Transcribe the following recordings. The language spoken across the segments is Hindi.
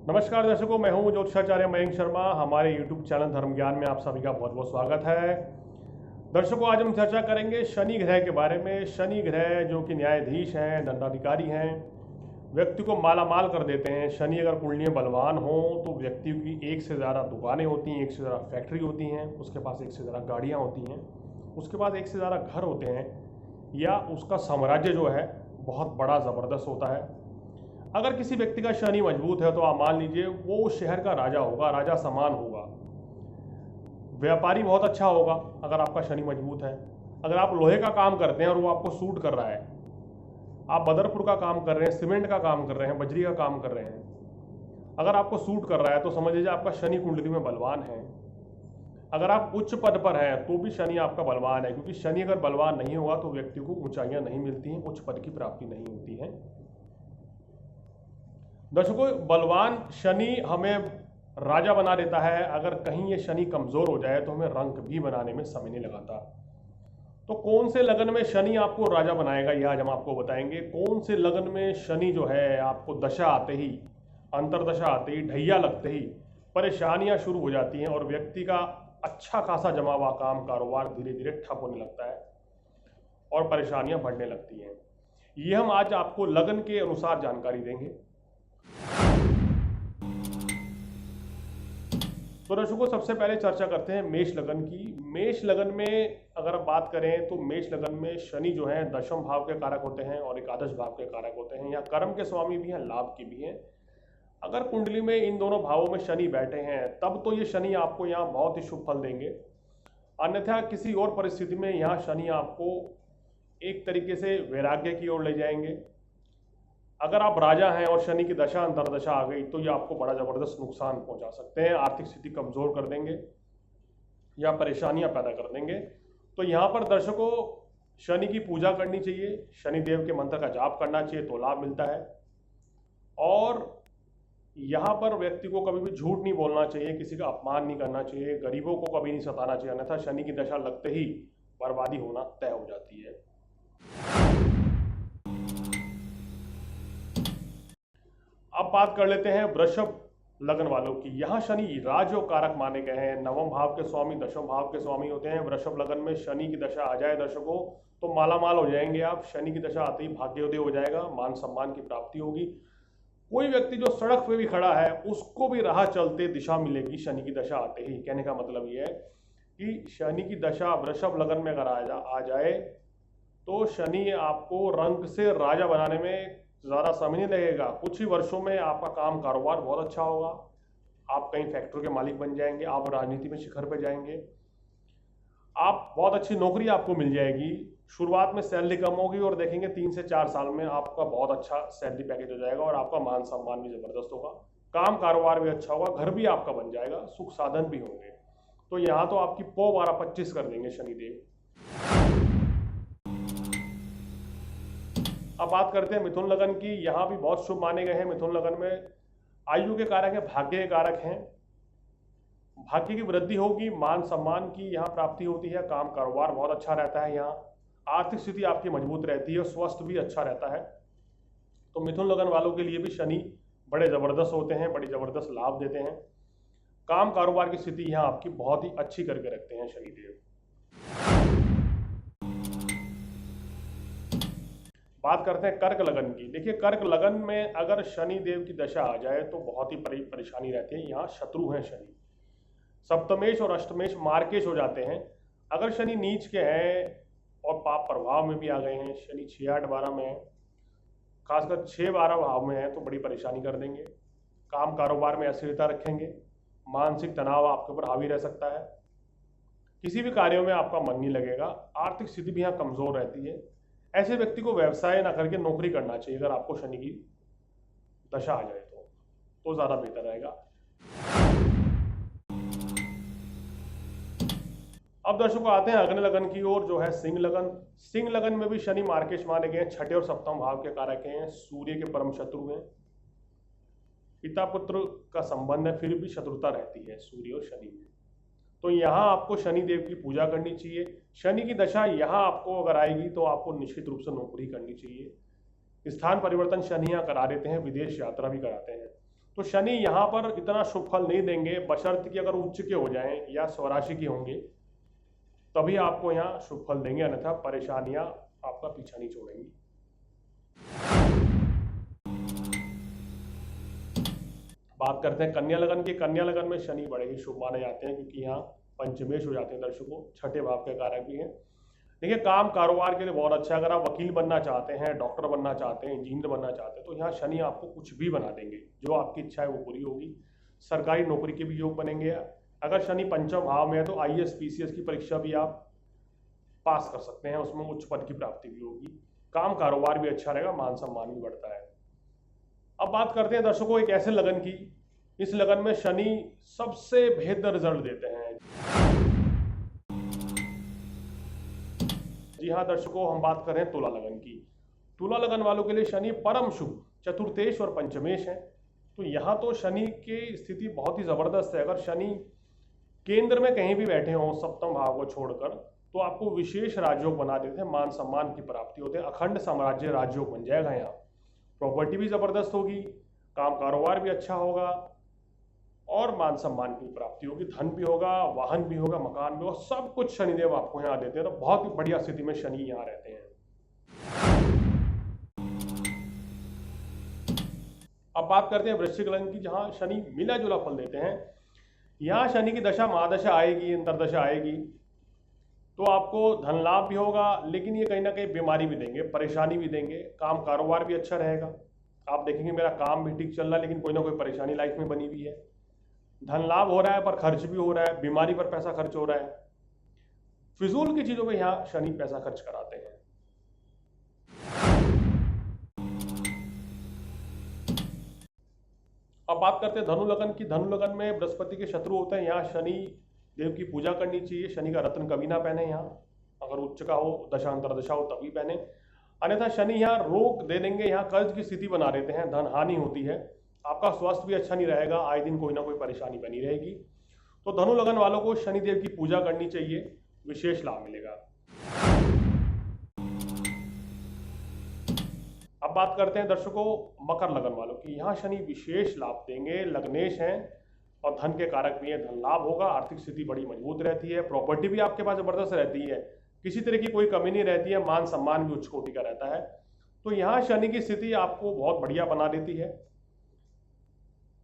नमस्कार दर्शकों, मैं हूं ज्योतिषाचार्य मयंक शर्मा। हमारे YouTube चैनल धर्म ज्ञान में आप सभी का बहुत बहुत स्वागत है। दर्शकों, आज हम चर्चा करेंगे शनि ग्रह के बारे में। शनि ग्रह जो कि न्यायाधीश हैं, दंडाधिकारी हैं, व्यक्ति को माला माल कर देते हैं। शनि अगर कुंडली में बलवान हो तो व्यक्ति की एक से ज़्यादा दुकानें होती हैं, एक से ज़्यादा फैक्ट्री होती हैं, उसके पास एक से ज़्यादा गाड़ियाँ होती हैं, उसके पास एक से ज़्यादा घर होते हैं, या उसका साम्राज्य जो है बहुत बड़ा ज़बरदस्त होता है। अगर किसी व्यक्ति का शनि मजबूत है तो आप मान लीजिए वो उस शहर का राजा होगा, राजा समान होगा, व्यापारी बहुत अच्छा होगा अगर आपका शनि मजबूत है। अगर आप लोहे का काम करते हैं और वो आपको सूट कर रहा है, आप बदरपुर का काम कर रहे हैं, सीमेंट का काम कर रहे हैं, बजरी का काम कर रहे हैं, अगर आपको सूट कर रहा है तो समझ लीजिए आपका शनि कुंडली में बलवान है। अगर आप उच्च पद पर हैं तो भी शनि आपका बलवान है, क्योंकि शनि अगर बलवान नहीं होगा तो व्यक्ति को ऊंचाइयां नहीं मिलती हैं, उच्च पद की प्राप्ति नहीं होती है। दर्शकों, बलवान शनि हमें राजा बना देता है। अगर कहीं ये शनि कमजोर हो जाए तो हमें रंक भी बनाने में समय नहीं लगाता। तो कौन से लगन में शनि आपको राजा बनाएगा, यह आज हम आपको बताएंगे। कौन से लगन में शनि जो है आपको दशा आते ही, अंतरदशा आते ही, ढैया लगते ही परेशानियां शुरू हो जाती हैं और व्यक्ति का अच्छा खासा जमा हुआ काम कारोबार धीरे धीरे ठप होने लगता है और परेशानियां बढ़ने लगती हैं। ये हम आज आपको लगन के अनुसार जानकारी देंगे। तो दर्शकों, सबसे पहले चर्चा करते हैं मेष लगन की। मेष लगन में अगर आप बात करें तो मेष लगन में शनि जो है दशम भाव के कारक होते हैं और एकादश भाव के कारक होते हैं। यहाँ कर्म के स्वामी भी हैं, लाभ के भी हैं। अगर कुंडली में इन दोनों भावों में शनि बैठे हैं तब तो ये शनि आपको यहाँ बहुत ही शुभ फल देंगे। अन्यथा किसी और परिस्थिति में यहाँ शनि आपको एक तरीके से वैराग्य की ओर ले जाएंगे। अगर आप राजा हैं और शनि की दशा अंतरदशा आ गई तो ये आपको बड़ा जबरदस्त नुकसान पहुंचा सकते हैं, आर्थिक स्थिति कमजोर कर देंगे या परेशानियां पैदा कर देंगे। तो यहाँ पर दर्शकों शनि की पूजा करनी चाहिए, शनिदेव के मंत्र का जाप करना चाहिए तो लाभ मिलता है। और यहाँ पर व्यक्ति को कभी भी झूठ नहीं बोलना चाहिए, किसी का अपमान नहीं करना चाहिए, गरीबों को कभी नहीं सताना चाहिए, अन्यथा शनि की दशा लगते ही बर्बादी होना तय हो जाती है। अब बात कर लेते हैं वृषभ लगन वालों की। यहाँ शनि राज और कारक माने गए हैं, नवम भाव के स्वामी दशम भाव के स्वामी होते हैं। वृषभ लगन में शनि की दशा आ जाए दर्शकों तो मालामाल हो जाएंगे आप। शनि की दशा आते ही भाग्योदय हो जाएगा, मान सम्मान की प्राप्ति होगी। कोई व्यक्ति जो सड़क पे भी खड़ा है उसको भी राह चलते दिशा मिलेगी शनि की दशा आते ही। कहने का मतलब ये है कि शनि की दशा वृषभ लगन में अगर आ जाए तो शनि आपको रंग से राजा बनाने में ज़्यादा समय नहीं लगेगा। कुछ ही वर्षों में आपका काम कारोबार बहुत अच्छा होगा, आप कहीं फैक्ट्री के मालिक बन जाएंगे, आप राजनीति में शिखर पर जाएंगे, आप बहुत अच्छी नौकरी आपको मिल जाएगी। शुरुआत में सैलरी कम होगी और देखेंगे 3 से 4 साल में आपका बहुत अच्छा सैलरी पैकेज हो जाएगा और आपका मान सम्मान भी ज़बरदस्त होगा, काम कारोबार भी अच्छा होगा, घर भी आपका बन जाएगा, सुख साधन भी होंगे। तो यहाँ तो आपकी पौ 12-25 कर देंगे शनिदेव। अब बात करते हैं मिथुन लगन की। यहाँ भी बहुत शुभ माने गए हैं। मिथुन लगन में आयु के कारक हैं, भाग्य के कारक हैं। भाग्य की वृद्धि होगी, मान सम्मान की यहाँ प्राप्ति होती है, काम कारोबार बहुत अच्छा रहता है। यहाँ आर्थिक स्थिति आपकी मजबूत रहती है, स्वास्थ्य भी अच्छा रहता है। तो मिथुन लगन वालों के लिए भी शनि बड़े जबरदस्त होते हैं, बड़ी जबरदस्त लाभ देते हैं। काम कारोबार की स्थिति यहाँ आपकी बहुत ही अच्छी करके रखते हैं शनिदेव। बात करते हैं कर्क लगन की। देखिए, कर्क लगन में अगर शनि देव की दशा आ जाए तो बहुत ही परेशानी रहती है। यहाँ शत्रु हैं शनि, सप्तमेश और अष्टमेश मार्केश हो जाते हैं। अगर शनि नीच के हैं और पाप प्रभाव में भी आ गए हैं, शनि 6-8-12 में है, खासकर 6-12 भाव में है तो बड़ी परेशानी कर देंगे। काम कारोबार में अस्थिरता रखेंगे, मानसिक तनाव आपके ऊपर हावी रह सकता है, किसी भी कार्यों में आपका मन नहीं लगेगा, आर्थिक स्थिति भी यहाँ कमजोर रहती है। ऐसे व्यक्ति को व्यवसाय ना करके नौकरी करना चाहिए। अगर आपको शनि की दशा आ जाए तो ज़्यादा बेहतर रहेगा। अब दर्शकों आते हैं अग्नि लगन की ओर, जो है सिंह लगन। सिंह लगन में भी शनि मार्केश माने गए हैं, छठे और सप्तम भाव के कारक हैं, सूर्य के परम शत्रु हैं, पिता पुत्र का संबंध है, फिर भी शत्रुता रहती है सूर्य और शनि में। तो यहाँ आपको शनि देव की पूजा करनी चाहिए। शनि की दशा यहाँ आपको अगर आएगी तो आपको निश्चित रूप से नौकरी करनी चाहिए। स्थान परिवर्तन शनि यहाँ करा देते हैं, विदेश यात्रा भी कराते हैं। तो शनि यहाँ पर इतना शुभ फल नहीं देंगे, बशर्ते कि अगर उच्च के हो जाएं या स्वराशि के होंगे तभी आपको यहाँ शुभ फल देंगे, अन्यथा परेशानियां आपका पीछा नहीं छोड़ेंगी। बात करते हैं कन्या लगन की। कन्या लगन में शनि बड़े ही शुभ माने जाते हैं, क्योंकि यहाँ पंचमेश हो जाते हैं दर्शकों, छठे भाव के कारक भी हैं। देखिए काम कारोबार के लिए बहुत अच्छा है। अगर आप वकील बनना चाहते हैं, डॉक्टर बनना चाहते हैं, इंजीनियर बनना चाहते हैं, तो यहाँ शनि आपको कुछ भी बना देंगे, जो आपकी इच्छा है वो पूरी होगी। सरकारी नौकरी के भी योग बनेंगे। अगर शनि पंचम भाव में है तो IAS PCS की परीक्षा भी आप पास कर सकते हैं, उसमें उच्च पद की प्राप्ति भी होगी। काम कारोबार भी अच्छा रहेगा, मान सम्मान भी बढ़ता है। अब बात करते हैं दर्शकों एक ऐसे लगन की, इस लगन में शनि सबसे बेहतर रिजल्ट देते हैं। जी हाँ दर्शकों, हम बात कर रहे हैं तुला लगन की। तुला लगन वालों के लिए शनि परम शुभ चतुर्थेश और पंचमेश है। तो यहाँ तो शनि की स्थिति बहुत ही जबरदस्त है। अगर शनि केंद्र में कहीं भी बैठे हों सप्तम भाव को छोड़कर, तो आपको विशेष राजयोग बना देते हैं, मान सम्मान की प्राप्ति होते हैं, अखंड साम्राज्य राजयोग बन जाएगा। यहाँ प्रॉपर्टी भी जबरदस्त होगी, काम कारोबार भी अच्छा होगा और मान सम्मान की प्राप्ति होगी, धन भी होगा, वाहन भी होगा, मकान भी होगा, सब कुछ शनिदेव आपको यहाँ देते हैं। तो बहुत ही बढ़िया स्थिति में शनि यहाँ रहते हैं। अब बात करते हैं वृश्चिक लगन की, जहाँ शनि मिला जुला फल देते हैं। यहाँ शनि की दशा महादशा आएगी, अंतरदशा आएगी, तो आपको धन लाभ भी होगा, लेकिन ये कहीं ना कहीं बीमारी भी देंगे, परेशानी भी देंगे। काम कारोबार भी अच्छा रहेगा, आप देखेंगे मेरा काम भी ठीक चल रहा है, लेकिन कोई ना कोई परेशानी लाइफ में बनी हुई है। धन लाभ हो रहा है पर खर्च भी हो रहा है, बीमारी पर पैसा खर्च हो रहा है, फिजूल की चीजों पे यहाँ शनि पैसा खर्च कराते हैं। अब बात करते हैं धनु लगन की। धनु लगन में बृहस्पति के शत्रु होते हैं, यहाँ शनि देव की पूजा करनी चाहिए। शनि का रत्न कभी ना पहने, यहाँ अगर उच्च का हो, दशांतर दशा हो तभी पहने, अन्यथा शनि यहाँ रोक दे देंगे, यहाँ कर्ज की स्थिति बना देते हैं, धन हानि होती है, आपका स्वास्थ्य भी अच्छा नहीं रहेगा, आए दिन कोई ना कोई परेशानी बनी रहेगी। तो धनु लगन वालों को शनिदेव की पूजा करनी चाहिए, विशेष लाभ मिलेगा। अब बात करते हैं दर्शकों मकर लगन वालों की। यहाँ शनि विशेष लाभ देंगे, लग्नेश हैं और धन के कारक भी है, धन लाभ होगा, आर्थिक स्थिति बड़ी मजबूत रहती है, प्रॉपर्टी भी आपके पास जबरदस्त रहती है, किसी तरह की कोई कमी नहीं रहती है, मान सम्मान भी उच्च कोटि का रहता है। तो यहाँ शनि की स्थिति आपको बहुत बढ़िया बना देती है।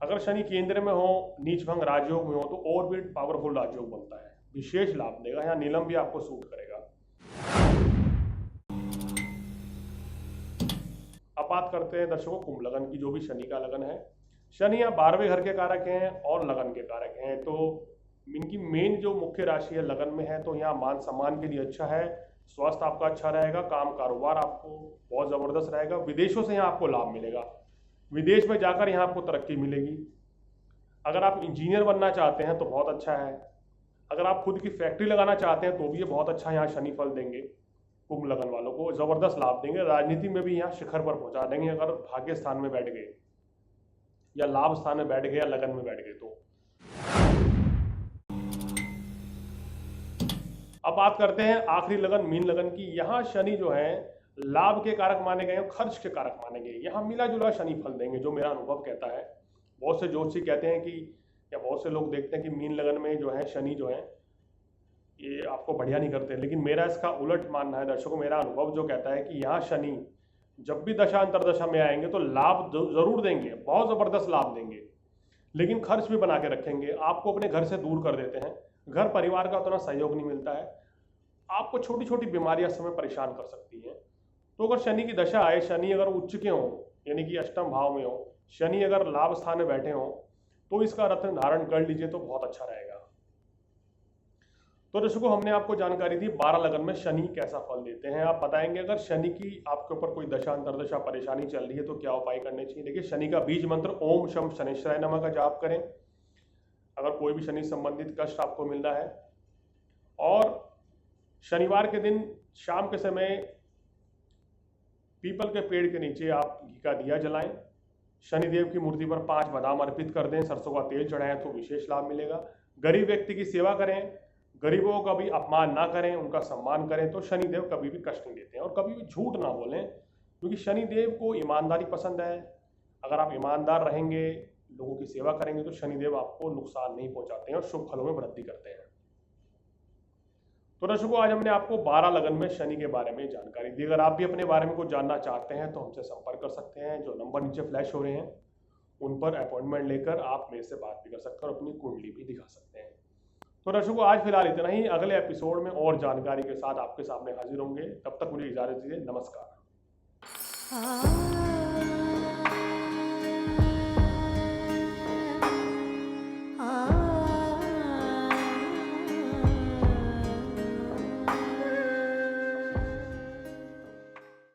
अगर शनि केंद्र में हो, नीच भंग राजयोग में हो, तो और भी पावरफुल राजयोग बनता है, विशेष लाभ देगा। यहाँ नीलम भी आपको सूट करेगा। अब बात करते हैं दर्शकों कुंभ लगन की, जो भी शनि का लगन है। शनि यहाँ 12वें घर के कारक हैं और लगन के कारक हैं, तो इनकी मेन जो मुख्य राशि है लगन में है, तो यहाँ मान सम्मान के लिए अच्छा है, स्वास्थ्य आपका अच्छा रहेगा, काम कारोबार आपको बहुत ज़बरदस्त रहेगा, विदेशों से यहाँ आपको लाभ मिलेगा, विदेश में जाकर यहाँ आपको तरक्की मिलेगी। अगर आप इंजीनियर बनना चाहते हैं तो बहुत अच्छा है, अगर आप खुद की फैक्ट्री लगाना चाहते हैं तो भी ये बहुत अच्छा यहाँ शनि फल देंगे, कुंभ लगन वालों को ज़बरदस्त लाभ देंगे। राजनीति में भी यहाँ शिखर पर पहुँचा देंगे, अगर भाग्य स्थान में बैठ गए या लाभ स्थान में बैठ गए या लगन में बैठ गए तो। अब बात करते हैं आखिरी लगन मीन लगन की। यहाँ शनि जो है लाभ के कारक माने गए हैं, खर्च के कारक माने गए, यहाँ मिला जुला शनि फल देंगे, जो मेरा अनुभव कहता है। बहुत से ज्योतिषी कहते हैं कि, या बहुत से लोग देखते हैं कि मीन लगन में जो है शनि जो है ये आपको बढ़िया नहीं करते, लेकिन मेरा इसका उलट मानना है दर्शकों। मेरा अनुभव जो कहता है कि यहाँ शनि जब भी दशा अंतरदशा में आएंगे तो लाभ जरूर देंगे, बहुत ज़बरदस्त लाभ देंगे, लेकिन खर्च भी बना के रखेंगे, आपको अपने घर से दूर कर देते हैं, घर परिवार का उतना सहयोग नहीं मिलता है, आपको छोटी छोटी बीमारियां समय परेशान कर सकती हैं। तो अगर शनि की दशा आए, शनि अगर उच्च के हों यानी कि अष्टम भाव में हो, शनि अगर लाभ स्थान में बैठे हों, तो इसका रत्न धारण कर लीजिए तो बहुत अच्छा रहेगा। तो दर्शकों हमने आपको जानकारी दी 12 लगन में शनि कैसा फल देते हैं। आप बताएंगे अगर शनि की आपके ऊपर कोई दशा अंतरदशा परेशानी चल रही है तो क्या उपाय करने चाहिए। देखिए शनि का बीज मंत्र ओम शम शनिश्चराय नमः का जाप करें अगर कोई भी शनि संबंधित कष्ट आपको मिल रहा है, और शनिवार के दिन शाम के समय पीपल के पेड़ के नीचे आप घी का दिया जलाएं, शनिदेव की मूर्ति पर 5 बादाम अर्पित कर दें, सरसों का तेल चढ़ाएं तो विशेष लाभ मिलेगा। गरीब व्यक्ति की सेवा करें, गरीबों का भी अपमान ना करें, उनका सम्मान करें तो शनिदेव कभी भी कष्ट नहीं देते हैं। और कभी भी झूठ ना बोलें, क्योंकि शनिदेव को ईमानदारी पसंद है। अगर आप ईमानदार रहेंगे, लोगों की सेवा करेंगे तो शनिदेव आपको नुकसान नहीं पहुंचाते हैं और शुभ फलों में वृद्धि करते हैं। तो दर्शकों, आज हमने आपको 12 लगन में शनि के बारे में जानकारी दी। अगर आप भी अपने बारे में कुछ जानना चाहते हैं तो हमसे संपर्क कर सकते हैं। जो नंबर नीचे फ्लैश हो रहे हैं उन पर अपॉइंटमेंट लेकर आप मेरे से बात भी कर सकते हैं और अपनी कुंडली भी दिखा सकते हैं। तो दर्शकों, आज फिलहाल इतना ही। अगले एपिसोड में और जानकारी के साथ आपके सामने हाजिर होंगे। तब तक मुझे इजाजत दीजिए। नमस्कार।